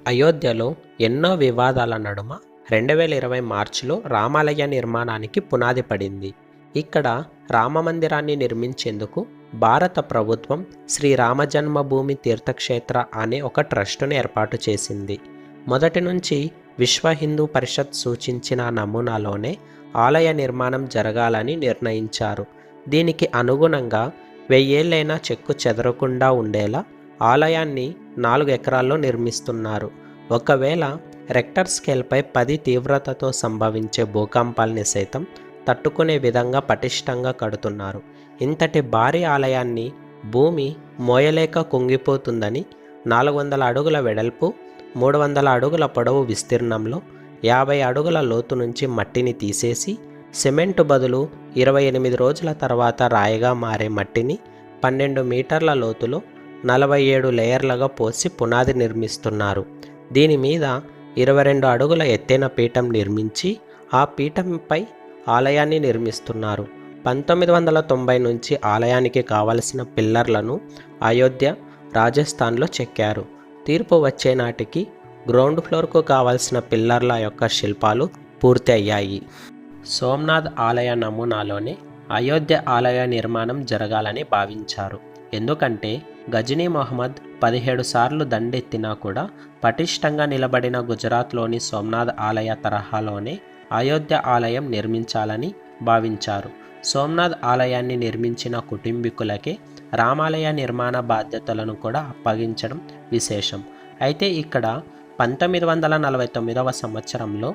అయోధ్యలో ఎన్నో వివాదాల నడుమ 2020 మార్చిలో రామాలయ నిర్మాణానికి పునాది పడింది. ఇక్కడ రామమందిరాన్ని నిర్మించేందుకు భారత ప్రభుత్వం శ్రీ రామజన్మభూమి తీర్థక్షేత్ర అనే ఒక ట్రస్టును ఏర్పాటు చేసింది. మొదటి నుంచి విశ్వ హిందూ పరిషత్ సూచించిన నమూనాలోనే ఆలయ నిర్మాణం జరగాలని నిర్ణయించారు. దీనికి అనుగుణంగా 1000 ఏళ్లైనా చెక్కు చెదరకుండా ఉండేలా ఆలయాన్ని 4 ఎకరాల్లో నిర్మిస్తున్నారు. ఒకవేళ రెక్టర్ స్కేల్పై 10 తీవ్రతతో సంభవించే భూకంపాల్ని సైతం తట్టుకునే విధంగా పటిష్టంగా కడుతున్నారు. ఇంతటి భారీ ఆలయాన్ని భూమి మోయలేక కుంగిపోతుందని 400 అడుగుల వెడల్పు, 300 అడుగుల పొడవు విస్తీర్ణంలో 50 అడుగుల లోతు నుంచి మట్టిని తీసేసి సిమెంటు బదులు 28 రోజుల తర్వాత రాయిగా మారే మట్టిని 12 మీటర్ల లోతులో 47 లేయర్లుగా పోసి పునాది నిర్మిస్తున్నారు. దీని మీద 22 అడుగుల ఎత్తైన పీఠం నిర్మించి ఆ పీఠంపై ఆలయాన్ని నిర్మిస్తున్నారు. 1990 నుంచి ఆలయానికి కావలసిన పిల్లర్లను అయోధ్య, రాజస్థాన్లో చెక్కారు. తీర్పు వచ్చే నాటికి గ్రౌండ్ ఫ్లోర్కు కావలసిన పిల్లర్ల యొక్క శిల్పాలు పూర్తి అయ్యాయి. సోమనాథ్ ఆలయ నమూనాలోనే అయోధ్య ఆలయ నిర్మాణం జరగాలని భావించారు. ఎందుకంటే గజనీ మహమ్మద్ 17 సార్లు దండెత్తినా కూడా పటిష్టంగా నిలబడిన గుజరాత్లోని సోమనాథ్ ఆలయ తరహాలోనే అయోధ్య ఆలయం నిర్మించాలని భావించారు. సోమనాథ్ ఆలయాన్ని నిర్మించిన కుటుంబీకులకే రామాలయ నిర్మాణ బాధ్యతలను కూడా అప్పగించడం విశేషం. అయితే ఇక్కడ 1949వ సంవత్సరంలో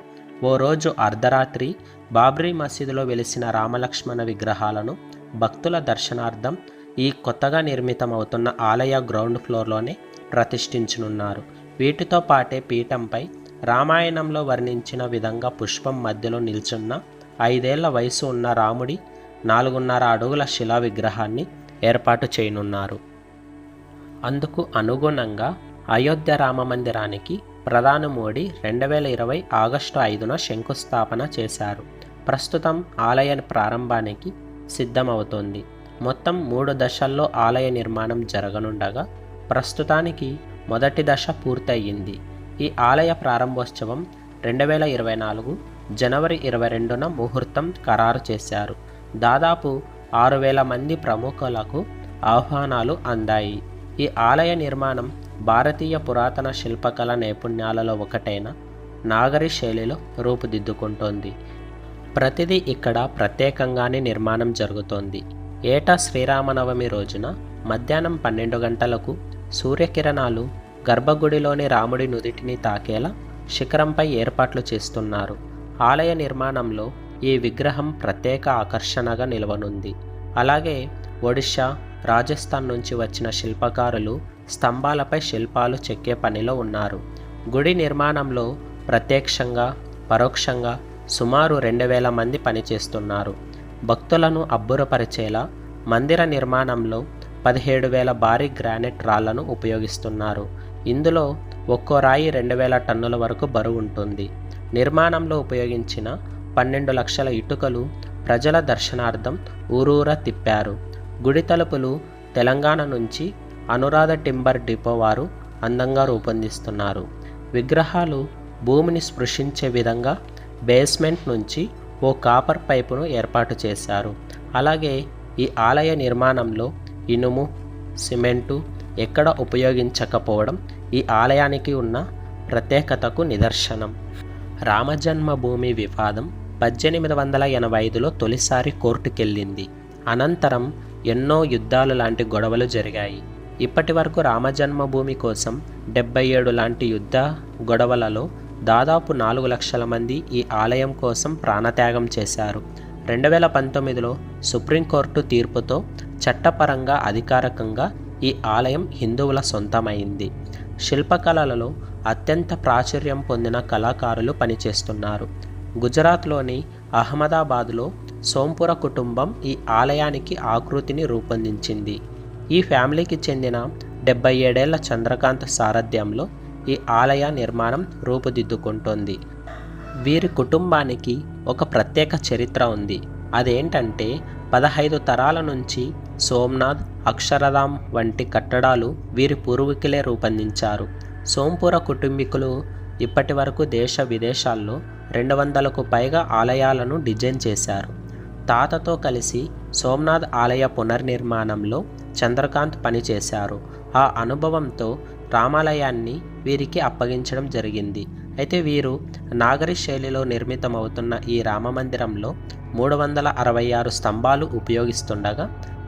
ఓ రోజు అర్ధరాత్రి బాబ్రీ మసీదులో వెలిసిన రామలక్ష్మణ విగ్రహాలను భక్తుల దర్శనార్థం ఈ కొత్తగా నిర్మితమవుతున్న ఆలయ గ్రౌండ్ ఫ్లోర్లోనే ప్రతిష్ఠించనున్నారు. వీటితో పాటే పీఠంపై రామాయణంలో వర్ణించిన విధంగా పుష్పం మధ్యలో నిల్చున్న 5 ఏళ్ల వయసు ఉన్న రాముడి 4.5 అడుగుల శిలా విగ్రహాన్ని ఏర్పాటు చేయనున్నారు. అందుకు అనుగుణంగా అయోధ్య రామ మందిరానికి ప్రధాని మోడీ 2020 ఆగస్టు 5న శంకుస్థాపన చేశారు. ప్రస్తుతం ఆలయ ప్రారంభానికి సిద్ధమవుతోంది. మొత్తం 3 దశల్లో ఆలయ నిర్మాణం జరగనుండగా ప్రస్తుతానికి మొదటి దశ పూర్తయింది. ఈ ఆలయ ప్రారంభోత్సవం 2024 జనవరి 22న ముహూర్తం ఖరారు చేశారు. దాదాపు 6000 మంది ప్రముఖులకు ఆహ్వానాలు అందాయి. ఈ ఆలయ నిర్మాణం భారతీయ పురాతన శిల్పకళ నైపుణ్యాలలో ఒకటైన నాగరి శైలిలో రూపుదిద్దుకుంటోంది. ప్రతిదీ ఇక్కడ ప్రత్యేకంగానే నిర్మాణం జరుగుతోంది. ఏటా శ్రీరామనవమి రోజున మధ్యాహ్నం 12 గంటలకు సూర్యకిరణాలు గర్భగుడిలోని రాముడి నుదిటిని తాకేలా శిఖరంపై ఏర్పాట్లు చేస్తున్నారు. ఆలయ నిర్మాణంలో ఈ విగ్రహం ప్రత్యేక ఆకర్షణగా నిలవనుంది. అలాగే ఒడిషా, రాజస్థాన్ నుంచి వచ్చిన శిల్పకారులు స్తంభాలపై శిల్పాలు చెక్కే పనిలో ఉన్నారు. గుడి నిర్మాణంలో ప్రత్యక్షంగా, పరోక్షంగా సుమారు 2000 మంది పనిచేస్తున్నారు. భక్తులను అబ్బురపరిచేలా మందిర నిర్మాణంలో 17,000 భారీ గ్రానైట్ రాళ్లను ఉపయోగిస్తున్నారు. ఇందులో ఒక్కో రాయి 2000 టన్నుల వరకు బరువు ఉంటుంది. నిర్మాణంలో ఉపయోగించిన 12 లక్షల ఇటుకలు ప్రజల దర్శనార్థం ఊరూరా తిప్పారు. గుడి తలుపులు తెలంగాణ నుంచి అనురాధ టింబర్ డిపో వారు అందంగా రూపొందిస్తున్నారు. విగ్రహాలు భూమిని స్పృశించే విధంగా బేస్మెంట్ నుంచి ఓ కాపర్ పైపును ఏర్పాటు చేశారు. అలాగే ఈ ఆలయ నిర్మాణంలో ఇనుము, సిమెంటు ఎక్కడ ఉపయోగించకపోవడం ఈ ఆలయానికి ఉన్న ప్రత్యేకతకు నిదర్శనం. రామజన్మభూమి వివాదం 1885లో తొలిసారి కోర్టుకెళ్ళింది. అనంతరం ఎన్నో యుద్ధాలు లాంటి గొడవలు జరిగాయి. ఇప్పటి వరకు రామజన్మభూమి కోసం 77 లాంటి యుద్ధ గొడవలలో దాదాపు 4 లక్షల మంది ఈ ఆలయం కోసం ప్రాణత్యాగం చేశారు. 2019లో సుప్రీంకోర్టు తీర్పుతో చట్టపరంగా అధికారికంగా ఈ ఆలయం హిందువుల సొంతమైంది. శిల్పకళలలో అత్యంత ప్రాచుర్యం పొందిన కళాకారులు పనిచేస్తున్నారు. గుజరాత్లోని అహ్మదాబాద్లో సోంపుర కుటుంబం ఈ ఆలయానికి ఆకృతిని రూపొందించింది. ఈ ఫ్యామిలీకి చెందిన 77 ఏళ్ల చంద్రకాంత్ సారథ్యంలో ఈ ఆలయ నిర్మాణం రూపుదిద్దుకుంటోంది. వీరి కుటుంబానికి ఒక ప్రత్యేక చరిత్ర ఉంది. అదేంటంటే 15 తరాల నుంచి సోమనాథ్, అక్షరధామ్ వంటి కట్టడాలు వీరి పూర్వీకులే రూపొందించారు. సోంపుర కుటుంబీకులు ఇప్పటి వరకు దేశ విదేశాల్లో 200కు పైగా ఆలయాలను డిజైన్ చేశారు. తాతతో కలిసి సోమనాథ్ ఆలయ పునర్నిర్మాణంలో చంద్రకాంత్ పనిచేశారు. ఆ అనుభవంతో రామాలయాన్ని వీరికి అప్పగించడం జరిగింది. అయితే వీరు నాగరి శైలిలో నిర్మితమవుతున్న ఈ రామమందిరంలో 366 స్తంభాలు ఉపయోగిస్తుండగా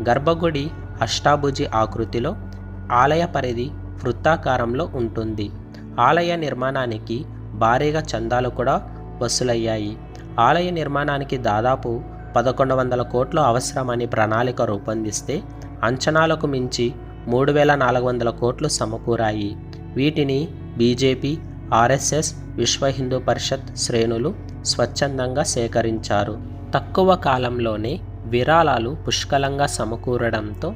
గర్భగుడి అష్టాభుజి ఆకృతిలో, ఆలయ పరిధి వృత్తాకారంలో ఉంటుంది. ఆలయ నిర్మాణానికి భారీగా చందాలు కూడా వసూలయ్యాయి. ఆలయ నిర్మాణానికి దాదాపు 1100 కోట్లు అవసరమని ప్రణాళిక రూపొందిస్తే అంచనాలకు మించి 3400 కోట్లు సమకూరాయి. వీటిని బీజేపీ, ఆర్ఎస్ఎస్, విశ్వ హిందూ పరిషత్ శ్రేణులు స్వచ్ఛందంగా సేకరించారు. తక్కువ కాలంలోనే విరాళాలు పుష్కలంగా సమకూరడంతో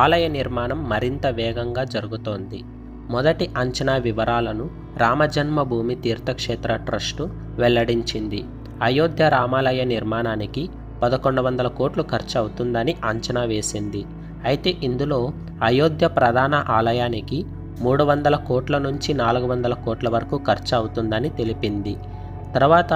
ఆలయ నిర్మాణం మరింత వేగంగా జరుగుతోంది. మొదటి అంచనా వివరాలను రామజన్మభూమి తీర్థక్షేత్ర ట్రస్టు వెల్లడించింది. అయోధ్య రామాలయ నిర్మాణానికి 1100 కోట్లు ఖర్చు అవుతుందని అంచనా వేసింది. అయితే ఇందులో అయోధ్య ప్రధాన ఆలయానికి 300 కోట్ల నుంచి 400 కోట్ల వరకు ఖర్చు అవుతుందని తెలిపింది. తర్వాత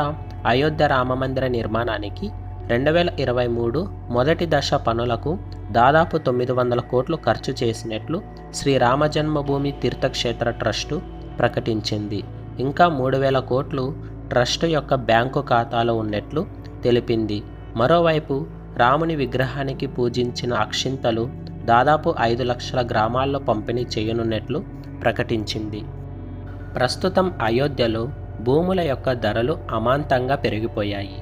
అయోధ్య రామమందిర నిర్మాణానికి 2023 మొదటి దశ పనులకు దాదాపు 900 కోట్లు ఖర్చు చేసినట్లు శ్రీ రామజన్మభూమి తీర్థక్షేత్ర ట్రస్టు ప్రకటించింది. ఇంకా 3000 కోట్లు ట్రస్టు యొక్క బ్యాంకు ఖాతాలో ఉన్నట్లు తెలిపింది. మరోవైపు రాముని విగ్రహానికి పూజించిన అక్షింతలు దాదాపు 5 లక్షల గ్రామాల్లో పంపిణీ చేయనున్నట్లు ప్రకటించింది. ప్రస్తుతం అయోధ్యలో భూముల యొక్క ధరలు అమాంతంగా పెరిగిపోయాయి.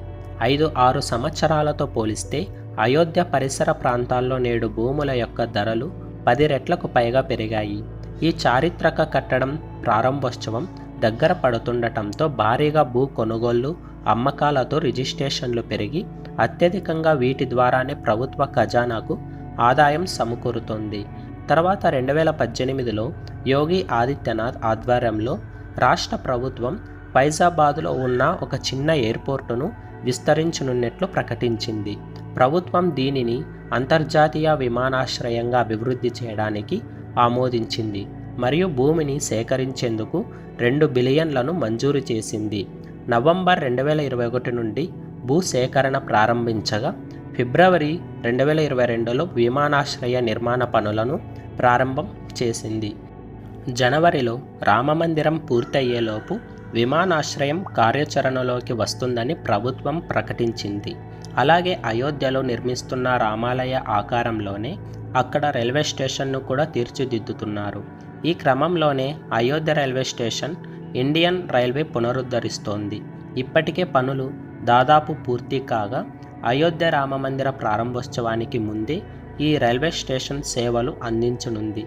5-6 సంవత్సరాలతో పోలిస్తే అయోధ్య పరిసర ప్రాంతాల్లో నేడు భూముల యొక్క ధరలు 10 రెట్లకు పైగా పెరిగాయి. ఈ చారిత్రక కట్టడం ప్రారంభోత్సవం దగ్గర పడుతుండటంతో భారీగా భూ కొనుగోళ్లు, అమ్మకాలతో రిజిస్ట్రేషన్లు పెరిగి అత్యధికంగా వీటి ద్వారానే ప్రభుత్వ ఖజానాకు ఆదాయం సమకూరుతోంది. తర్వాత 2018లో యోగి ఆదిత్యనాథ్ ఆధ్వర్యంలో రాష్ట్ర ప్రభుత్వం ఫైజాబాద్లో ఉన్న ఒక చిన్న ఎయిర్పోర్టును విస్తరించనున్నట్లు ప్రకటించింది. ప్రభుత్వం దీనిని అంతర్జాతీయ విమానాశ్రయంగా అభివృద్ధి చేయడానికి ఆమోదించింది మరియు భూమిని సేకరించేందుకు 2 బిలియన్లను మంజూరు చేసింది. నవంబర్ 2021 నుండి భూసేకరణ ప్రారంభించగా ఫిబ్రవరి 2022లో విమానాశ్రయ నిర్మాణ పనులను ప్రారంభం చేసింది. జనవరిలో రామమందిరం పూర్తయ్యేలోపు విమానాశ్రయం కార్యాచరణలోకి వస్తుందని ప్రభుత్వం ప్రకటించింది. అలాగే అయోధ్యలో నిర్మిస్తున్న రామాలయ ఆకారంలోనే అక్కడ రైల్వే స్టేషన్ను కూడా తీర్చిదిద్దుతున్నారు. ఈ క్రమంలోనే Ayodhya railway station Indian railway పునరుద్ధరిస్తోంది. ఇప్పటికే పనులు దాదాపు పూర్తి కాగా అయోధ్య రామమందిర ప్రారంభోత్సవానికి ముందే ఈ రైల్వే స్టేషన్ సేవలు అందించనుంది.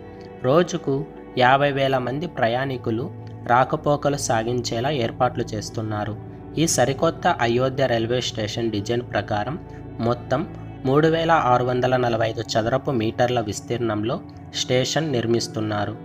రోజుకు 50,000 మంది ప్రయాణికులు రాకపోకలు సాగించేలా ఏర్పాట్లు చేస్తున్నారు. ఈ సరికొత్త అయోధ్య రైల్వే స్టేషన్ డిజైన్ ప్రకారం మొత్తం 3645 చదరపు మీటర్ల విస్తీర్ణంలో స్టేషన్ నిర్మిస్తున్నారు.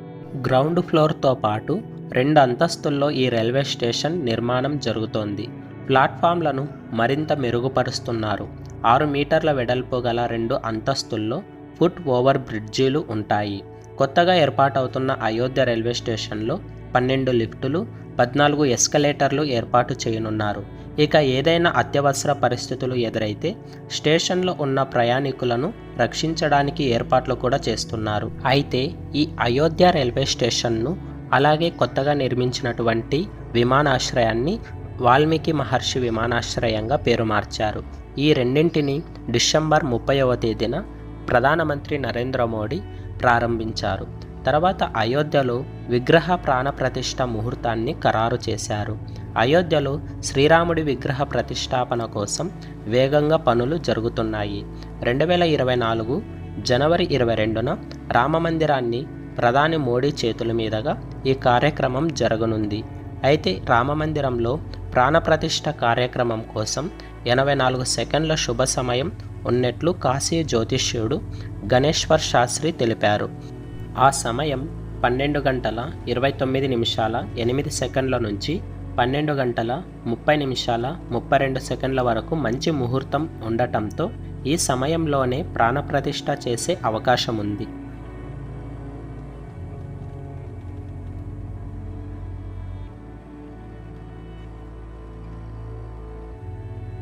గ్రౌండ్ ఫ్లోర్తో పాటు 2 అంతస్తుల్లో ఈ రైల్వే స్టేషన్ నిర్మాణం జరుగుతోంది. ప్లాట్ఫామ్లను మరింత మెరుగుపరుస్తున్నారు. 6 మీటర్ల వెడల్పు గల 2 అంతస్తుల్లో ఫుట్ ఓవర్ బ్రిడ్జీలు ఉంటాయి. కొత్తగా ఏర్పాటవుతున్న అయోధ్య రైల్వే స్టేషన్లో 12 లిఫ్టులు, 14 ఎస్కలేటర్లు ఏర్పాటు చేయనున్నారు. ఇక ఏదైనా అత్యవసర పరిస్థితులు ఎదురైతే స్టేషన్లో ఉన్న ప్రయాణికులను రక్షించడానికి ఏర్పాట్లు కూడా చేస్తున్నారు. అయితే ఈ అయోధ్య రైల్వే స్టేషన్ను అలాగే కొత్తగా నిర్మించినటువంటి విమానాశ్రయాన్ని వాల్మీకి మహర్షి విమానాశ్రయంగా పేరు మార్చారు. ఈ రెండింటిని డిసెంబర్ 30వ తేదీన ప్రధానమంత్రి నరేంద్ర మోడీ ప్రారంభించారు. తర్వాత అయోధ్యలో విగ్రహ ప్రాణప్రతిష్ఠ ముహూర్తాన్ని ఖరారు చేశారు. అయోధ్యలో శ్రీరాముడి విగ్రహ ప్రతిష్టాపన కోసం వేగంగా పనులు జరుగుతున్నాయి. 2024 జనవరి 22న రామమందిరాన్ని ప్రధాని మోడీ చేతుల మీదుగా ఈ కార్యక్రమం జరగనుంది. అయితే రామమందిరంలో ప్రాణప్రతిష్ఠ కార్యక్రమం కోసం 84 సెకండ్ల శుభ సమయం ఉన్నట్లు కాశీ జ్యోతిష్యుడు గణేశ్వర్ శాస్త్రి తెలిపారు. ఆ సమయం 12 గంటల 29 నిమిషాల 8 సెకండ్ల నుంచి 12 గంటల 30 నిమిషాల 32 సెకండ్ల వరకు మంచి ముహూర్తం ఉండటంతో ఈ సమయంలోనే ప్రాణప్రతిష్ఠ చేసే అవకాశం ఉంది.